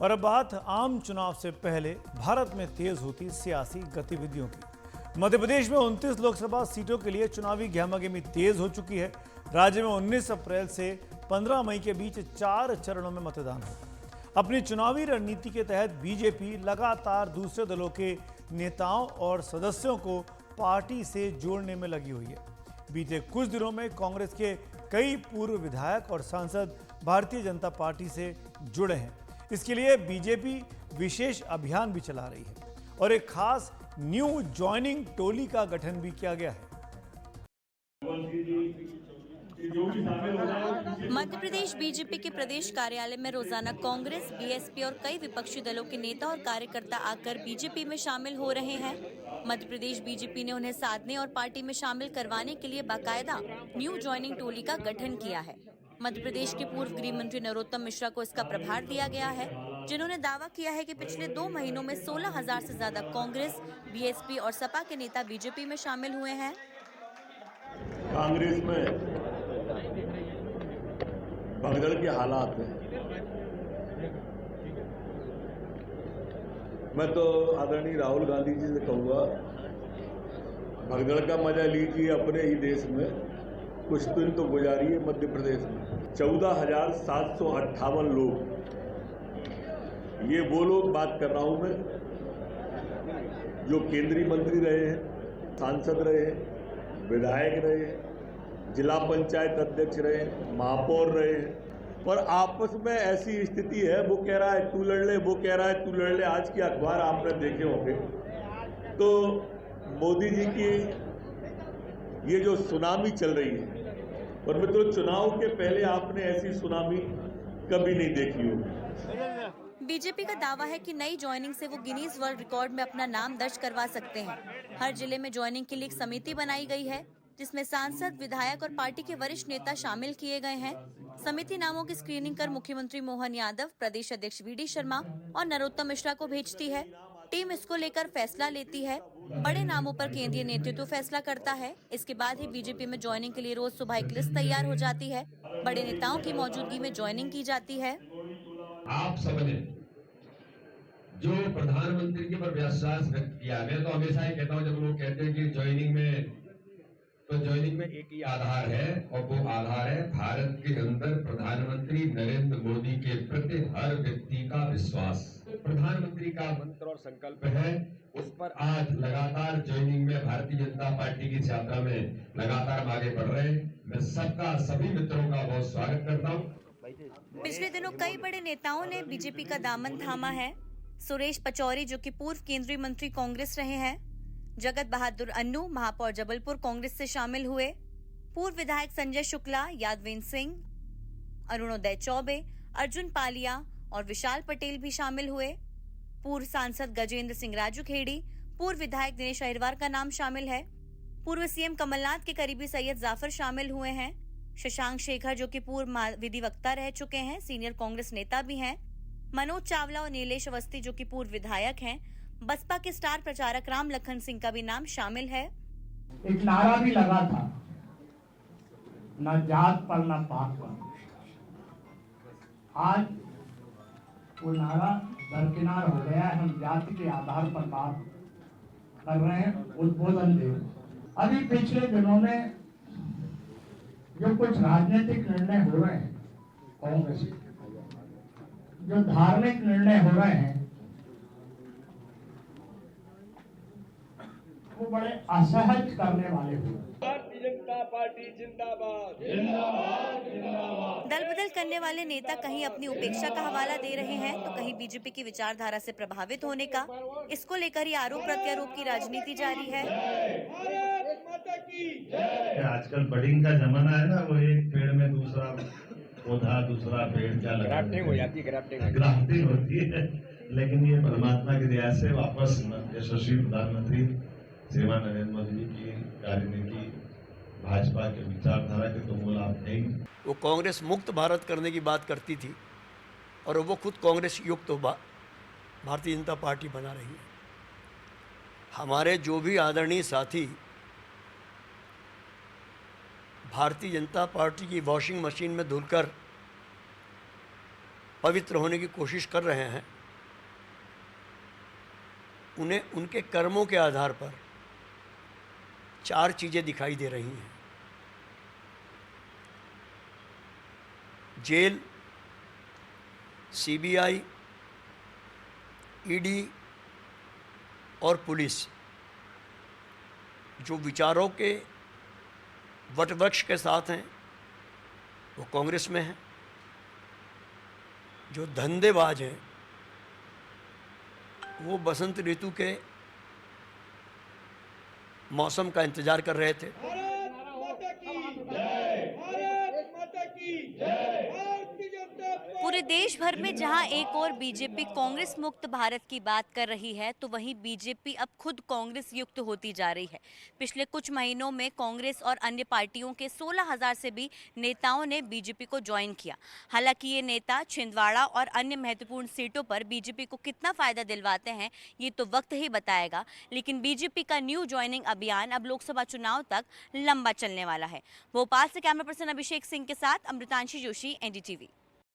और अब बात आम चुनाव से पहले भारत में तेज होती सियासी गतिविधियों की। मध्य प्रदेश में 29 लोकसभा सीटों के लिए चुनावी गहमागहमी तेज हो चुकी है। राज्य में 19 अप्रैल से 15 मई के बीच 4 चरणों में मतदान होगा। अपनी चुनावी रणनीति के तहत बीजेपी लगातार दूसरे दलों के नेताओं और सदस्यों को पार्टी से जोड़ने में लगी हुई है। बीते कुछ दिनों में कांग्रेस के कई पूर्व विधायक और सांसद भारतीय जनता पार्टी से जुड़े हैं। इसके लिए बीजेपी विशेष अभियान भी चला रही है और एक खास न्यू ज्वाइनिंग टोली का गठन भी किया गया है। मध्य प्रदेश बीजेपी के प्रदेश कार्यालय में रोजाना कांग्रेस, बीएसपी और कई विपक्षी दलों के नेता और कार्यकर्ता आकर बीजेपी में शामिल हो रहे हैं। मध्य प्रदेश बीजेपी ने उन्हें साधने और पार्टी में शामिल करवाने के लिए बाकायदा न्यू ज्वाइनिंग टोली का गठन किया है। मध्य प्रदेश के पूर्व गृह मंत्री नरोत्तम मिश्रा को इसका प्रभार दिया गया है, जिन्होंने दावा किया है कि पिछले 2 महीनों में 16,000 से ज्यादा कांग्रेस, बीएसपी और सपा के नेता बीजेपी में शामिल हुए हैं। कांग्रेस में भगदड़ के हालात हैं। मैं तो आदरणीय राहुल गांधी जी से कहूँगा, भगदड़ का मजा लीजिए अपने ही देश में, कुछ दिन तो गुजारिए मध्य प्रदेश में। 14,758 लोग, ये वो लोग बात कर रहा हूं मैं जो केंद्रीय मंत्री रहे हैं, सांसद रहे हैं, विधायक रहे हैं, जिला पंचायत अध्यक्ष रहे हैं, महापौर रहे हैं, और आपस में ऐसी स्थिति है, वो कह रहा है तू लड़ ले, वो कह रहा है तू लड़ ले। आज के अखबार आपने देखे होंगे तो मोदी जी की ये जो सुनामी चल रही है, और मित्रों चुनाव के पहले आपने ऐसी सुनामी कभी नहीं देखी होगी। बीजेपी का दावा है कि नई ज्वाइनिंग से वो गिनीज वर्ल्ड रिकॉर्ड में अपना नाम दर्ज करवा सकते हैं। हर जिले में ज्वाइनिंग के लिए एक समिति बनाई गई है, जिसमें सांसद, विधायक और पार्टी के वरिष्ठ नेता शामिल किए गए हैं। समिति नामों की स्क्रीनिंग कर मुख्यमंत्री मोहन यादव, प्रदेश अध्यक्ष वी.डी. शर्मा और नरोत्तम मिश्रा को भेजती है। टीम इसको लेकर फैसला लेती है। बड़े नामों पर केंद्रीय नेतृत्व फैसला करता है। इसके बाद ही बीजेपी में ज्वाइनिंग के लिए रोज सुबह एक लिस्ट तैयार हो जाती है। बड़े नेताओं की मौजूदगी में ज्वाइनिंग की जाती है। आप सबने जो प्रधानमंत्री के पर विश्वास व्यक्त किया, मैं तो हमेशा ही कहता हूं, जब लोग कहते हैं कि ज्वाइनिंग में एक ही आधार है, और वो आधार है भारत के अंदर प्रधानमंत्री नरेंद्र मोदी के प्रति हर व्यक्ति का विश्वास। प्रधानमंत्री का मंत्र और संकल्प है, उस पर आज लगातार ज्वाइनिंग में भारतीय जनता पार्टी की यात्रा में लगातार आगे बढ़ रहे हैं। मैं सबका, सभी मित्रों का बहुत स्वागत करता हूँ। पिछले दिनों कई बड़े नेताओं ने बीजेपी का दामन थामा है। सुरेश पचौरी, जो कि पूर्व केंद्रीय मंत्री कांग्रेस रहे हैं, जगत बहादुर अन्नू, महापौर जबलपुर, कांग्रेस से शामिल हुए। पूर्व विधायक संजय शुक्ला, यादवेंद्र सिंह, अरुणोदय चौबे, अर्जुन पालिया और विशाल पटेल भी शामिल हुए। पूर्व सांसद गजेंद्र सिंह राजूखेड़ी, पूर्व विधायक दिनेश अहिरवार का नाम शामिल है। पूर्व सीएम कमलनाथ के करीबी सैयद जाफर शामिल हुए हैं। शशांक शेखर, जो कि पूर्व विधिवक्ता रह चुके हैं, सीनियर कांग्रेस नेता भी हैं। मनोज चावला और नीलेश अवस्थी, जो कि पूर्व विधायक हैं। बसपा के स्टार प्रचारक राम लखन सिंह का भी नाम शामिल है। एक नारा भी लगा था, न जात पर न पात पर। आज वो नारा दरकिनार हो गया है। हम जाति के आधार पर बात कर रहे हैं, उद्बोधन दे। अभी पिछले दिनों में जो कुछ राजनीतिक निर्णय हो रहे हैं कांग्रेस के, जो धार्मिक निर्णय हो रहे हैं, वो बड़े असहज करने वाले हुए। भारतीय जनता पार्टी जिंदाबाद। दल बदल करने वाले नेता कहीं अपनी उपेक्षा का हवाला दे रहे हैं, तो कहीं बीजेपी की विचारधारा से प्रभावित होने का। इसको लेकर ही आरोप प्रत्यारोप की राजनीति जारी है। आजकल बडिंग का जमाना है ना, वो एक पेड़ में दूसरा पौधा, दूसरा पेड़ क्या लगा, ग्राफ्टिंग हो जाती है, ग्राफ्टिंग होती है। लेकिन ये परमात्मा की दया से वापस यशस्वी प्रधानमंत्री श्रीमान नरेंद्र मोदी जी की कार्यनीति, भाजपा के विचारधारा के तो मूल आप नहीं। वो कांग्रेस मुक्त भारत करने की बात करती थी, और वो खुद कांग्रेस युक्त भारतीय जनता पार्टी बना रही है। हमारे जो भी आदरणीय साथी भारतीय जनता पार्टी की वॉशिंग मशीन में धुलकर पवित्र होने की कोशिश कर रहे हैं, उन्हें उनके कर्मों के आधार पर 4 चीज़ें दिखाई दे रही हैं। जेल, सीबीआई, ईडी और पुलिस जो विचारों के वटवृक्ष के साथ हैं वो कांग्रेस में हैं, जो धंधेबाज हैं वो बसंत ऋतु के मौसम का इंतजार कर रहे थे। पूरे देश भर में जहां एक और बीजेपी कांग्रेस मुक्त भारत की बात कर रही है, तो वहीं बीजेपी अब खुद कांग्रेस युक्त होती जा रही है। पिछले कुछ महीनों में कांग्रेस और अन्य पार्टियों के 16,000 से भी नेताओं ने बीजेपी को ज्वाइन किया। हालांकि ये नेता छिंदवाड़ा और अन्य महत्वपूर्ण सीटों पर बीजेपी को कितना फायदा दिलवाते हैं ये तो वक्त ही बताएगा, लेकिन बीजेपी का न्यू ज्वाइनिंग अभियान अब लोकसभा चुनाव तक लंबा चलने वाला है। भोपाल से कैमरा पर्सन अभिषेक सिंह के साथ अमृतांशी जोशी, एनडीटीवी।